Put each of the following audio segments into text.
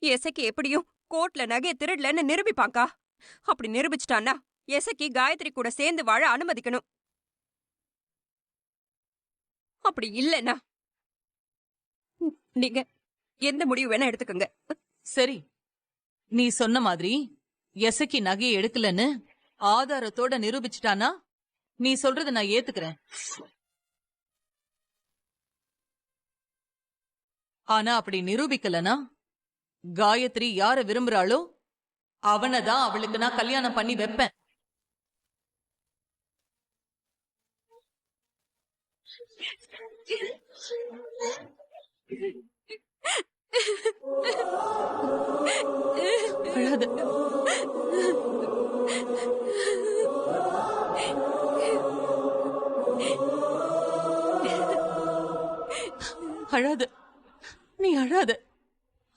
எசக்கி எப்படியும் கோர்ட்ல நகைய திருடலன்னு நிரூபிப்பாங்கா. அப்படி நிரூபிச்சிட்டான்னா எசக்கி காயத்ரி கூட சேர்ந்து வாழ அனுமதிக்கணும். அப்படி இல்லைன்னா நீங்க எந்த முடிவு வேணா எடுத்துக்கங்க. சரி, நீ சொன்ன மாதிரி எசக்கி நகையை எடுக்கலன்னு ஆதாரத்தோட நிரூபிச்சிட்டானா நீ சொல்றத நான் ஏத்துக்கிறேன். ஆனா அப்படி நிரூபிக்கலனா காயத்ரி யார விரும்புறாளோ அவனதான் அவளுக்கு நான் கல்யாணம் பண்ணி வைப்பேன். அழாத. அழாத, நீ அழாத.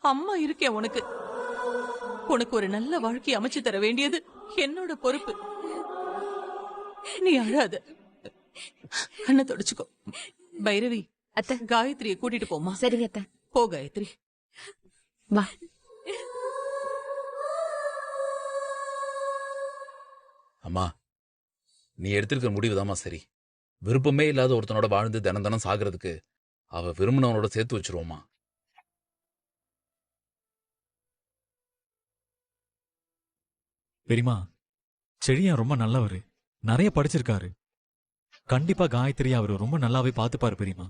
அம்மா இருக்கேன் உனக்கு. உனக்கு ஒரு நல்ல வாழ்க்கை அமைச்சு தர வேண்டியது என்னோட பொறுப்பு. நீ அழாத. கண்ணை தொடச்சுக்கோ. பைரவி, அத்தை, காயத்ரியை கூட்டிட்டு போமா. சரிங்க அத்தை. போ காயத்ரி, வா. அம்மா, நீ எடுத்திருக்கிற முடிவுதாம்மா சரி. விருப்பமே இல்லாத ஒருத்தனோட வாழ்ந்து தினம் தினம் சாகிறதுக்கு அவ விரும்பினவனோட சேர்த்து வச்சிருவோமா. பெரியமா, செழியன் ரொம்ப நல்லவரு, நிறைய படிச்சிருக்காரு. கண்டிப்பா காயத்ரி அவரு ரொம்ப நல்லாவே பாத்துப்பாரு பெரியமா.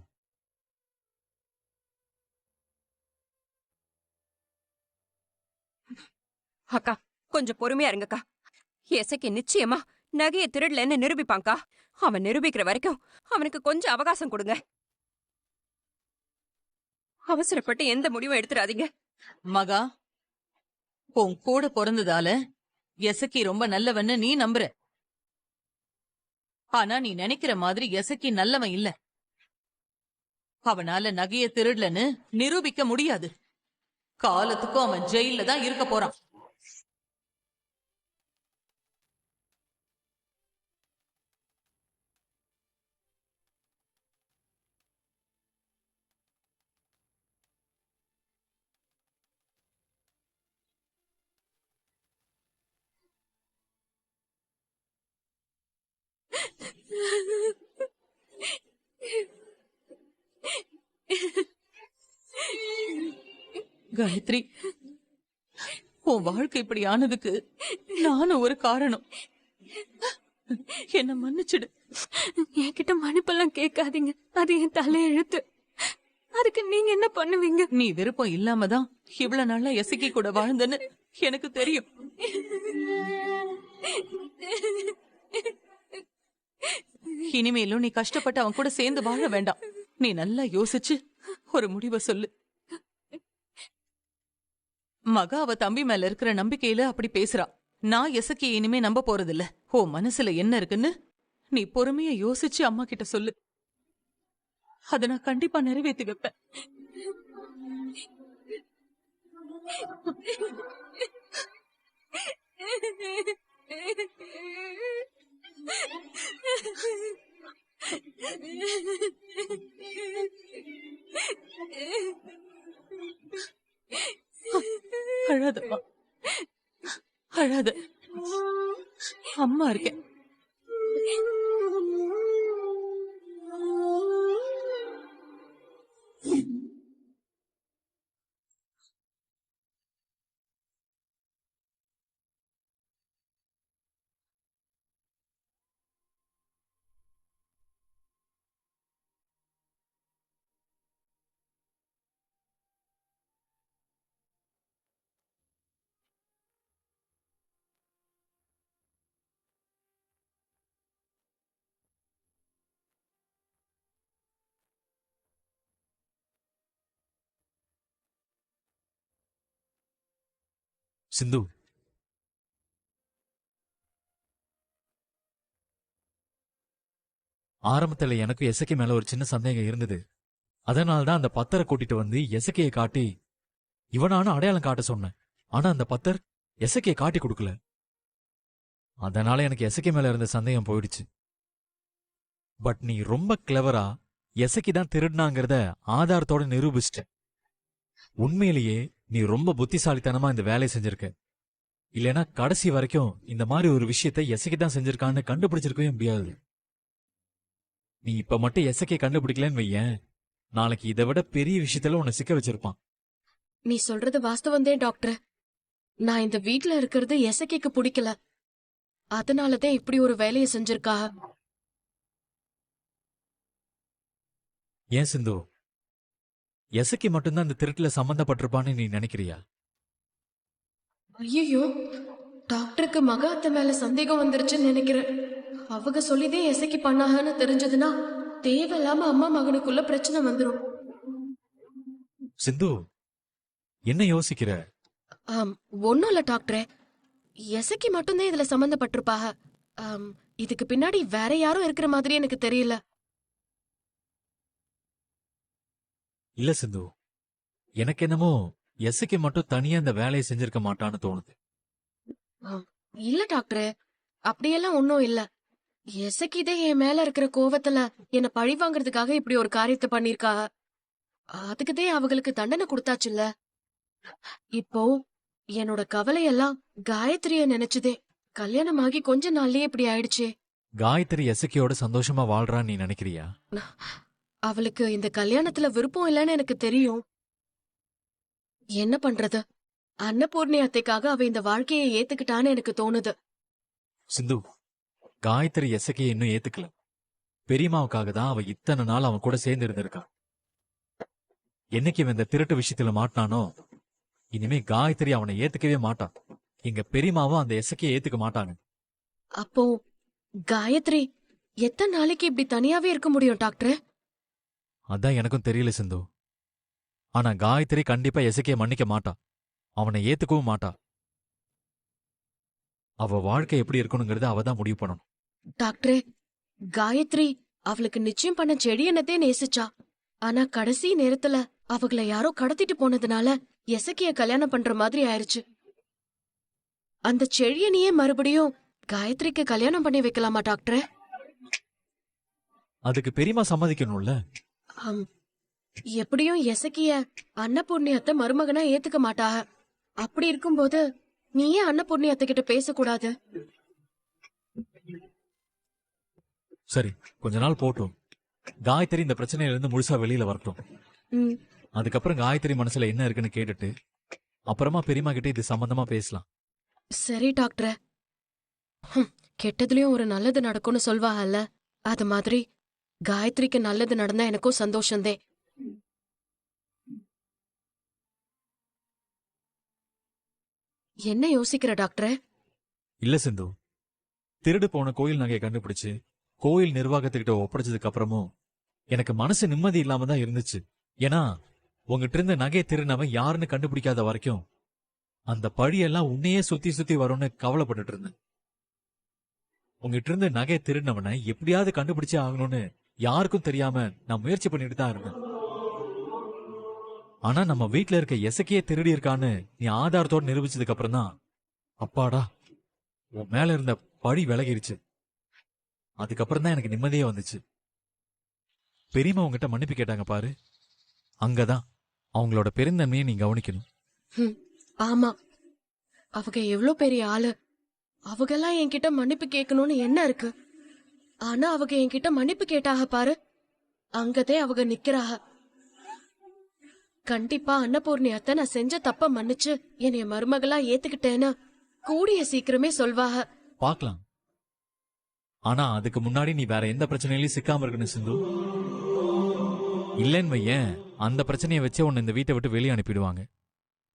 அக்கா, கொஞ்சம் பொறுமையா இருங்கக்கா. எசக்கி நிச்சயமா நகைய திருடலன்னு நிரூபிப்பாங்கா. அவன் நிரூபிக்கிற வரைக்கும் அவனுக்கு கொஞ்சம் அவகாசம் கொடுங்க. அவசரப்பட்டு எந்த முடிவும் எடுத்துடாதீங்க. மகா, உன் கூட பிறந்ததால எசக்கி ரொம்ப நல்லவன்னு நீ நம்புற. ஆனா நீ நினைக்கிற மாதிரி எசக்கி நல்லவன் இல்ல. அவனால நகைய திருடலன்னு நிரூபிக்க முடியாது. காலத்துக்கும் அவன் ஜெயில தான் இருக்க போறான். காயத்ரி, உன் வாழ்க்கை இப்படி ஆனதுக்கு நானும் ஒரு காரணம். என்ன மன்னிச்சிடு. என்கிட்ட மன்னிப்பெல்லாம் கேட்காதீங்க. அது என் தலையெழுத்து. அதுக்கு நீங்க என்ன பண்ணுவீங்க? நீ விருப்பம் இல்லாமதான் இவ்வளவு நாளா எசக்கி கூட வாழ்ந்தன்னு எனக்கு தெரியும். இனிமேலும் நீ கஷ்டப்பட்டு அவன் கூட சேர்ந்து வாழ வேண்டாம். நீ நல்லா யோசிச்சு ஒரு முடிவை சொல்லு. மகா அவ தம்பி மேல இருக்கிற நம்பிக்கையில அப்படி பேசுறா. நான் எசக்கிய இனிமே நம்ப போறதில்ல. ஓ மனசுல என்ன இருக்குன்னு நீ பொறுமையா யோசிச்சு அம்மா கிட்ட சொல்லு. அத நான் கண்டிப்பா நிறைவேற்றி வைப்பேன். அழாதம்மா, அழாத. அம்மா இருக்கேன். சிந்து, ஆரம்பத்துல எனக்கு எசக்கி மேல ஒரு சின்ன சந்தேகம் இருந்தது. அதனால்தான் அந்த பத்தரை கூட்டிட்டு வந்து எசக்கியை காட்டி இவனான அடையாளம் காட்ட சொன்னேன். ஆனா அந்த பத்தர் எசக்கியை காட்டி கொடுக்கல. அதனால எனக்கு எசக்கி மேல இருந்த சந்தேகம் போயிடுச்சு. பட் நீ ரொம்ப கிளவரா எசக்கி தான் திருடினாங்கிறத ஆதாரத்தோட நிரூபிச்சிட்ட. உண்மையிலேயே நீ ரொம்ப புத்திசாலித்தனமா இந்த வேலையை செஞ்சிருக்க. இல்லைன்னா கடைசி வரைக்கும் இந்த மாதிரி ஒரு விஷயத்தை எசக்கி தான் செஞ்சிருக்கான்னு கண்டுபிடிச்சிருக்கவே முடியாது. நீ இப்ப மட்டும் எசக்கே கண்டுபிடிக்கலன்னு வையேன், நாளைக்கு இதை விட பெரிய விஷயத்துல உன்னை சிக்க வச்சிருப்பான். நீ சொல்றது வாஸ்தவந்தே டாக்டர். நான் இந்த வீட்ல இருக்கிறது எசக்கிக்கு பிடிக்கல. அதனாலதான் இப்படி ஒரு வேலையை செஞ்சிருக்கா. ஏன் சிந்து, எசக்கி மட்டும்தான் இந்த திருட்டுல சம்பந்தப்பட்டிருப்பான்னு நீ நினைக்கிறியா? ஐயோ, டாக்டருக்கு மகாத்த மேல சந்தேகம் வந்துருச்சுன்னு நினைக்கிறேன். அவங்க சொல்லிதே எசக்கி பண்ணாகன்னு தெரிஞ்சதுன்னா தேவையில்லாம அம்மா மகனுக்குள்ள பிரச்சனை வந்துரும். சிந்து, என்ன யோசிக்கிற? ஒன்னும் இல்ல டாக்டரே, எசக்கி மட்டும்தான் இதுல சம்பந்தப்பட்டிருப்பாக. இதுக்கு பின்னாடி வேற யாரும் இருக்கிற மாதிரி எனக்கு தெரியல. இல்ல சிந்து, எனக்கு என்னமோ எசக்கி மட்டும் தனியா இந்த வேலையை செஞ்சிருக்க மாட்டான்னு தோணுது. இல்ல டாக்டரே, அப்படியெல்லாம் ஒன்னும் இல்ல. எசக்கிதே என் மேல இருக்கிற கோவத்துல என்ன பழி வாங்குறதுக்காக இப்படி ஒரு காரியத்தை பண்ணிருக்கா. அதுக்குதே அவங்களுக்கு தண்டனை கொடுத்தாச்சுல்ல. இப்போ என்னோட கவலையெல்லாம் காயத்ரிய நினைச்சுதே. கல்யாணமாகி கொஞ்ச நாள்லயே இப்படி ஆயிடுச்சே. காயத்ரி எசக்கியோட சந்தோஷமா வாழ்றான்னு நீ நினைக்கிறியா? அவளுக்கு இந்த கல்யாணத்துல விருப்பம் இல்லைன்னு எனக்கு தெரியும். என்ன பண்றது? அன்னபூர்ணி அத்தைக்காக அவ இந்த வாழ்க்கையை ஏத்துக்கிட்டான்னு எனக்கு தோணுது. சிந்து, காயத்ரி எசக்கியை இன்னும் ஏத்துக்கல. பெரியம்மாவுக்காக தான் அவ இத்தனை நாள் அவன் கூட சேர்ந்து இருந்திருக்கா. என்னைக்கு இவன் இந்த திருட்டு விஷயத்துல மாட்டானோ, இனிமே காயத்ரி அவனை ஏத்துக்கவே மாட்டான். எங்க பெரியம்மாவும் அந்த எசக்கியை ஏத்துக்க மாட்டாங்க. அப்போ காயத்ரி எத்தனை நாளைக்கு இப்படி தனியாவே இருக்க முடியும் டாக்டர்? அதான் எனக்கும் தெரியல சிந்து. ஆனா காயத்ரி கண்டிப்பா எசக்கிய மன்னிக்க மாட்டா. அவனை ஏத்துக்கவும் மாட்டா. அவ வாழ்க்கை எப்படி இருக்கணுங்கிறத அவ தான் முடிவு பண்ணணும். டாக்டரே, காயத்ரி அவளுக்கு நிச்சயம் பண்ண செடியனத்தே நேசிச்சா. ஆனா கடைசி நேரத்துல அவங்கள யாரோ கடத்திட்டு போனதுனால எசக்கிய கல்யாணம் பண்ற மாதிரி ஆயிருச்சு. அந்த செழியனையே மறுபடியும் காயத்ரிக்கு கல்யாணம் பண்ணி வைக்கலாமா டாக்டரே? அதுக்கு பெரியம்மா சம்மதிக்கணும்ல. எப்படியும் எசக்கிய அன்னபூர்ணி அத்தை மருமகனா ஏத்துக்க மாட்டாக. அப்படி இருக்கும்போது நீ ஏன் அன்னபூர்ணி அத்தை கிட்ட பேசக்கூடாது? சரி, கொஞ்ச நாள் போட்டும். காயத்ரி இந்த பிரச்சனையில இருந்து முழுசா வெளியில வரட்டும். அதுக்கப்புறம் காயத்ரி மனசுல என்ன இருக்குன்னு கேட்டுட்டு அப்புறமா பெரியம்மா கிட்ட இது சம்பந்தமா பேசலாம். சரி டாக்டர். கெட்டதுலயும் ஒரு நல்லது நடக்கும்னு சொல்வாங்கல்ல, அது மாதிரி காயத்ரிக்கு நல்லது நடந்தா எனக்கும் சந்தோஷந்தே. என்ன யோசிக்கிற டாக்டர்? இல்ல சிந்து, திருடு போன கோயில் நகையை கண்டுபிடிச்சு கோயில் நிர்வாகத்துக்கிட்ட ஒப்படைச்சதுக்கு அப்புறமும் எனக்கு மனசு நிம்மதி இல்லாம தான் இருந்துச்சு. ஏன்னா உங்ககிட்ட இருந்த நகையை திருநவன் யாருன்னு கண்டுபிடிக்காத வரைக்கும் அந்த பழியெல்லாம் உன்னையே சுத்தி சுத்தி வரும்னு கவலைப்பட்டுட்டு இருந்தேன். உங்ககிட்ட இருந்து நகையை திருநவனை எப்படியாவது கண்டுபிடிச்சே ஆகணும்னு யாருக்கும் தெரியாம நான் முயற்சி பண்ணிட்டு தான் இருந்தேன். ஆனா நம்ம வீட்டுல இருக்க எசக்கியே திருடி இருக்கான்னு நீ ஆதாரத்தோடு நிரூபிச்சதுக்கு அப்புறம் தான் அப்பாடா உன் மேல இருந்த பழி விலகிருச்சு. அதுக்கப்புறம் தான் எனக்கு நிம்மதியே வந்துச்சு. பெரியம்மா உங்ககிட்ட மன்னிப்பு கேட்டாங்க பாரு, அங்கதான் அவங்களோட பெருந்தன்மையை நீ கவனிக்கணும். ஆமா, அவங்க எவ்வளவு பெரிய ஆளு. அவங்கெல்லாம் என்கிட்ட மன்னிப்பு கேட்கணும்னு என்ன இருக்கு? ஆனா அவங்க என்கிட்ட மன்னிப்பு கேட்டாக பாரு, அங்கதே அவங்க நிக்கிறாக. கண்டிப்பா அன்னபூர்ணி அத்தை நான் செஞ்ச தப்ப மன்னிச்சு என்னைய மருமகளா ஏத்துக்கிட்டேன்னு கூடிய சீக்கிரமே சொல்வாக. பாக்கலாம். ஆனா அதுக்கு முன்னாடி நீ வேற எந்த பிரச்சனையிலயும் சிக்காம இருக்கணும் சிந்து. இல்லன்னு வையேன், அந்த பிரச்சனையை வச்சே உன்னை இந்த வீட்டை விட்டு வெளியே அனுப்பிடுவாங்க.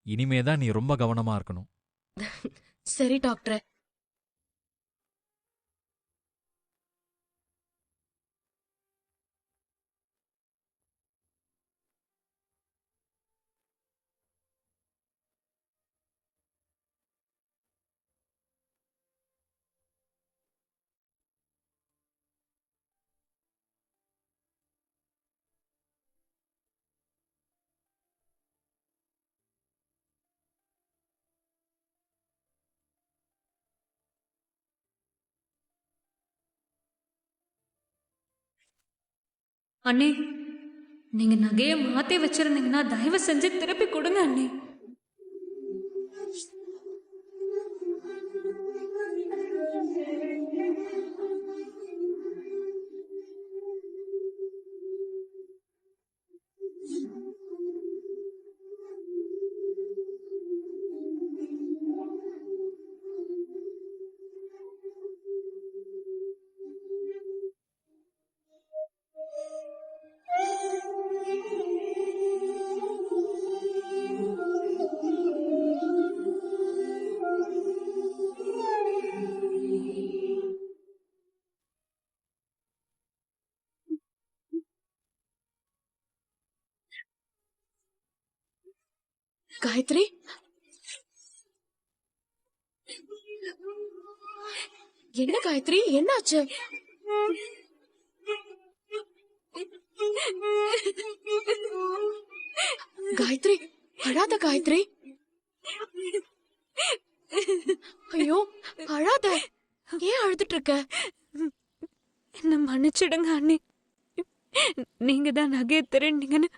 இனிமேதான் நீ ரொம்ப கவனமா இருக்கணும். சரி டாக்டர். அண்ணே, நீங்க நகைய மாத்தி வச்சிருந்தீங்கன்னா தயவு செஞ்சு திருப்பி கொடுங்க அண்ணே. காயத்ரி, என்ன காயத்ரி, என்னாச்சு? காயத்ரி, அழாத காயத்ரி. ஐயோ, அழாத. ஏன் அழுதுட்டு இருக்க? என்ன மன்னிச்சிடுங்க அண்ணி. நீங்க தான் நகையை திருடினீங்கன்னு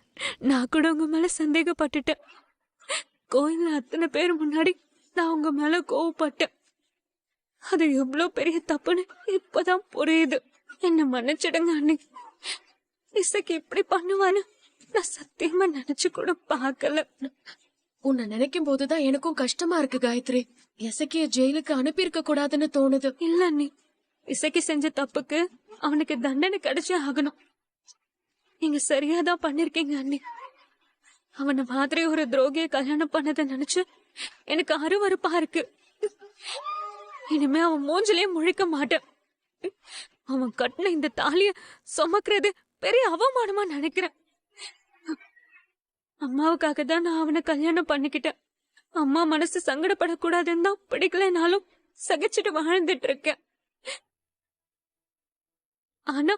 நான் கூட உங்க மேல சந்தேகப்பட்டுட்டேன். கோயில்ல அத்தனை பேர் முன்னாடி நான் உங்க மேல கோவப்பட்டேன். அது எவ்வளவு பெரிய தப்புன்னு இப்பதான் புரியுது. என்ன மன்னிச்சிடுங்க அண்ணி. இசைக்கு இப்படி பண்ணுவான்னு நான் சத்தியமா நினைச்சு கூட பார்க்கல. உன்னை நினைக்கும் போதுதான் எனக்கும் கஷ்டமா இருக்கு காயத்ரி. எசக்கிய ஜெயிலுக்கு அனுப்பியிருக்க கூடாதுன்னு தோணுது. இல்ல அண்ணி, இசைக்கு செஞ்ச தப்புக்கு அவனுக்கு தண்டனை கிடைச்சே ஆகணும். நீங்க சரியாதான் பண்ணிருக்கீங்க அண்ணி. அவன மாதிரி ஒரு துரோகிய கல்யாணம் பண்ணதை நினைச்சு எனக்கு அருவருப்பா இருக்கு. இனிமே அவன் மூஞ்சிலே முழிக்க மாட்டேன். அவன் கட்டின இந்த தாலிய சுமக்கிறது பெரிய அவமானமா நினைக்கிறேன். அம்மாவுக்காக தான் நான் அவனை கல்யாணம் பண்ணிக்கிட்டேன். அம்மா மனசு சங்கடப்படக்கூடாதுன்னு தான் பிடிக்கலனாலும் சகிச்சுட்டு வாழ்ந்துட்டு இருக்கேன். ஆனா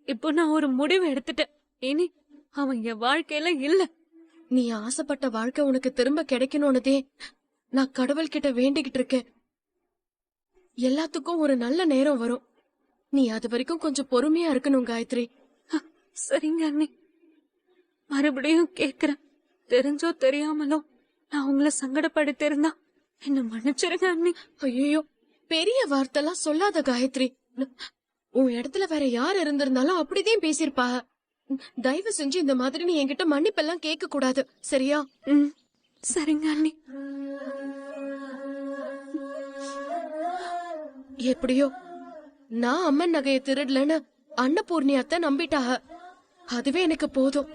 இப்போ நான் ஒரு முடிவு எடுத்துட்டேன். இனி அவன் என் வாழ்க்கையில இல்ல. நீ ஆசைப்பட்ட வாழ்க்கை உனக்கு திரும்ப கிடைக்கணும்னதே நான் கடவுள்கிட்ட வேண்டிக்கிட்டு இருக்கேன். எல்லாத்துக்கும் ஒரு நல்ல நேரம் வரும். நீ அது வரைக்கும் கொஞ்சம் பொறுமையா இருக்கணும் காயத்ரி. சரிங்க அண்ணி, மறுபடியும் கேக்குறேன். தெரிஞ்சோ தெரியாமலோ நான் உங்களை சங்கடப்படுத்தி இருந்தா என்ன மன்னிச்சிருங்க அண்ணி. ஐயோ, பெரிய வார்த்தைலாம் சொல்லாத காயத்ரி. உன் இடத்துல வேற யார் இருந்திருந்தாலும் அப்படிதான் பேசிருப்பா. தயவு செஞ்சு இந்த மாதிரி நீ என்கிட்ட மன்னிப்பெல்லாம் கேட்க கூடாது, சரியா? சரிங்க அண்ணி. எப்படியோ நான் அம்மன் நகையை திருடலன்னு அன்னபூர்ணி அத்தை நம்பிட்டாக. அதுவே எனக்கு போதும்.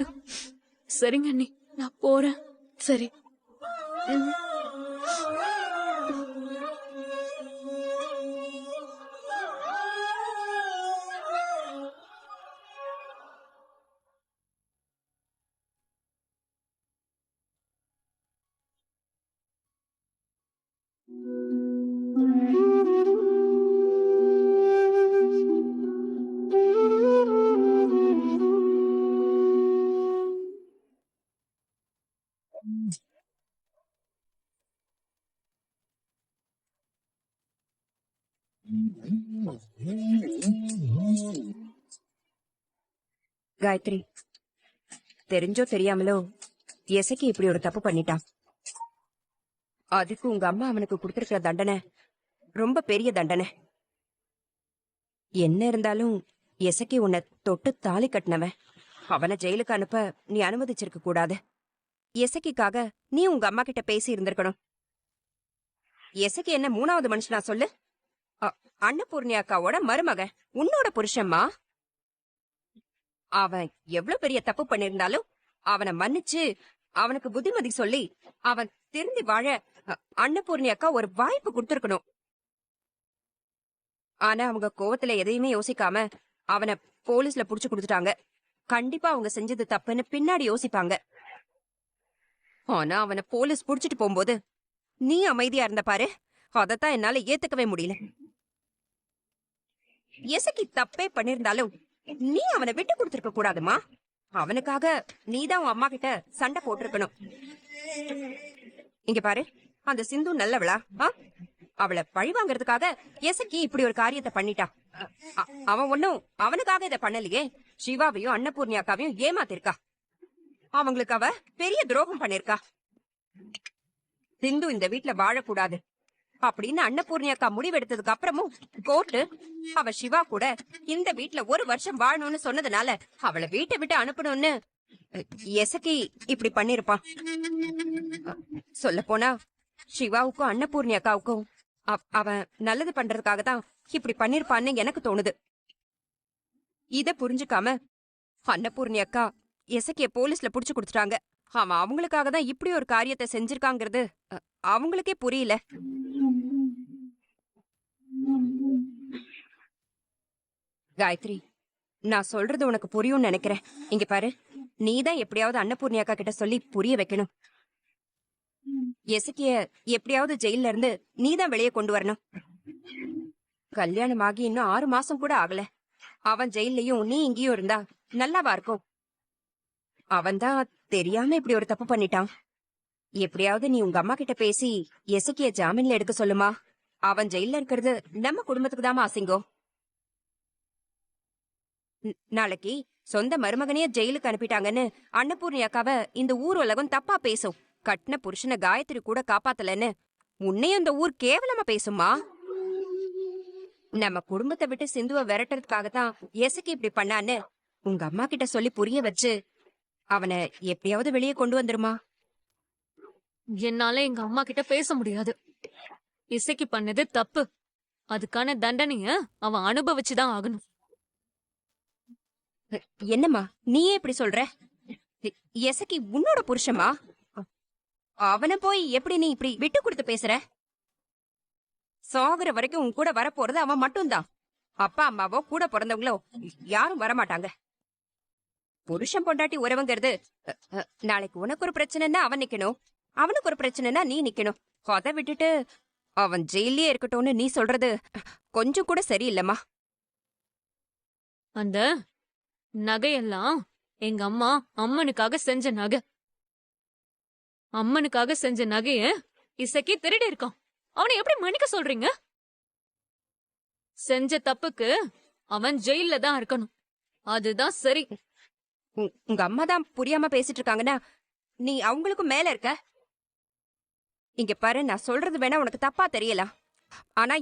சரிங்க அண்ணி, நான் போறேன். சரி. காயத்ரி, தெரிஞ்சோ தெரியாமலோ எசக்கி இப்படி ஒரு தப்பு பண்ணிட்டான். அதுக்கு உங்க அம்மா அவனுக்கு கொடுத்திருக்கிற தண்டனை ரொம்ப பெரிய தண்டனை. என்ன இருந்தாலும் எசக்கி உன்னை தொட்டு தாலி கட்டினவன். அவனை ஜெயிலுக்கு அனுப்ப நீ அனுமதிச்சிருக்க கூடாது. எசக்கிக்காக நீ உங்க அம்மா கிட்ட பேசி இருந்திருக்கணும். எசக்கி என்ன மூணாவது மனுஷனா சொல்லு? அன்னபூர்ணி அக்காவோட மருமகன், உன்னோட புருஷம்மா. அவன் எவ்வளவு பெரிய தப்பு பண்ணிருந்தாலும் அவனை மன்னிச்சு அவனுக்கு புத்திமதி சொல்லி அவன் திருந்தி வாழ அன்னபூர்ணி அக்கா ஒரு வாய்ப்பு கொடுத்திருக்கணும். ஆனா அவங்க கோவத்துல எதையுமே யோசிக்காம அவனை போலீஸ்ல புடிச்சு கொடுத்துட்டாங்க. கண்டிப்பா அவங்க செஞ்சது தப்புன்னு பின்னாடி யோசிப்பாங்க. ஆனா அவனை போலீஸ் புடிச்சிட்டு போகும்போது நீ அமைதியா இருந்த பாரு, அதத்தான் என்னால ஏத்துக்கவே முடியல. எசக்கி தப்பே பண்ணிருந்தாலும் நீ அவனை விட்டு கொடுத்திருக்க கூடாதுமா. அவனுக்காக நீதான் உன் அம்மா கிட்ட சண்டை போட்டிருக்கணும். இங்க பாரு, அந்த சிந்து நல்லவளா? அவளை பழி வாங்கறதுக்காக எசக்கி இப்படி ஒரு காரியத்தை பண்ணிட்டா. அவன் ஒன்னும் அவனுக்காக இதை பண்ணலையே. சிவாவையும் அன்னபூர்ணி அக்காவையும் ஏமாத்திருக்கா. அவங்களுக்கு அவ பெரிய துரோகம் பண்ணிருக்கா. சிந்து இந்த வீட்டுல வாழக்கூடாது அப்படின்னு அன்னபூர்ணி அக்கா முடிவெடுத்ததுக்கு அப்புறமும் கோர்ட்டு அவ சிவா கூட இந்த வீட்டுல ஒரு வருஷம் வாழணும்னு சொன்னதுனால அவளை வீட்டை விட்டு அனுப்பணும்னு எசக்கி இப்படி பண்ணிருப்பான். சொல்ல போனா சிவாவுக்கும் அன்னபூர்ணி அக்காவுக்கும் அவன் நல்லது பண்றதுக்காக தான் இப்படி பண்ணிருப்பான்னு எனக்கு தோணுது. இத புரிஞ்சுக்காம அன்னபூர்ணி அக்கா எசக்கிய போலீஸ்ல புடிச்சு கொடுத்துட்டாங்க. அவன் அவங்களுக்காக தான் இப்படி ஒரு காரியத்தை செஞ்சிருக்காங்கிறது அவங்களுக்கே புரியல. காயத்ரி, நான் சொல்றது உனக்கு புரியும்னு நினைக்கிறேன். இங்க பாரு, நீதான் எப்படியாவது அன்னபூர்ணி அக்கா கிட்ட சொல்லி புரிய வைக்கணும். எசக்கிய எப்படியாவது ஜெயில இருந்து நீதான் வெளியே கொண்டு வரணும். கல்யாணம் ஆகி இன்னும் 6 மாசம் கூட ஆகல. அவன் ஜெயிலையும் நீ இங்கேயும் இருந்தா நல்லாவா இருக்கும்? அவன்தான் தெரியாம இப்படி ஒரு தப்பு பண்ணிட்டான். எப்படியாவது நீ உங்க அம்மா கிட்ட பேசி எசக்கிய ஜாமீன்ல எடுக்க சொல்லுமா. அவன் ஜெயில இருக்கிறது நம்ம குடும்பத்துக்கு தாமா அசிங்கம். நாளைக்கு சொந்த மருமகனையே ஜெயிலுக்கு அனுப்பிட்டாங்கன்னு அன்னபூர்ணி அக்காவ இந்த ஊர் உலகம் தப்பா பேசும். கட்டின புருஷனை காயத்ரி கூட காப்பாத்தலன்னு உன்னையும் இந்த ஊர் கேவலமா பேசுமா. நம்ம குடும்பத்தை விட்டு சிந்துவ விரட்டுறதுக்காகத்தான் எசக்கி இப்படி பண்ணான்னு உங்க அம்மா கிட்ட சொல்லி புரிய வச்சு அவனை எப்படியாவது வெளியே கொண்டு வந்துருமா. என்னால எங்க அம்மா கிட்ட பேச முடியாது. இசைக்கு பண்ணது தப்பு. அதுக்கான தண்டனைய அவன் அனுபவிச்சுதான் ஆகணும். என்னம்மா நீயே இப்படி சொல்ற? எசக்கி உன்னோட புருஷமா? அவனை போய் எப்படி நீ இப்படி விட்டு கொடுத்து பேசுற? சாகுற வரைக்கும் உன் கூட வரப்போறது அவன் மட்டும்தான். அப்பா அம்மாவோ கூட பிறந்தவங்களோ யாரும் வரமாட்டாங்க. புருஷன் பொண்டாட்டி உறவுங்கிறது நாளைக்கு உனக்கு ஒரு பிரச்சனைன்னா அவன் நிக்கணும், அவனுக்கு ஒரு பிரச்சனைனா நீ நிக்கணும். அதை விட்டுட்டு அவன் ஜெயிலே இருக்கட்டும்னு நீ சொல்றது கொஞ்சம் கூட சரியில்லம்மா. அந்த நகையெல்லாம் எங்க அம்மா அம்மனுக்காக செஞ்ச நகை. அம்மனுக்காக செஞ்ச நகைய இசைக்கு திருடி இருக்கான். அவனை எப்படி மன்னிக்க சொல்றீங்க? செஞ்ச தப்புக்கு அவன் ஜெயில தான் இருக்கணும். அதுதான் சரி. உங்க அம்மா தான் புரியாம பேசிட்டு இருக்காங்கன்னா நீ அவங்களுக்கும் மேல இருக்க. இங்க பாரு, நான் சொல்றது வேணா உனக்கு தப்பா தெரியலாம். ஆனா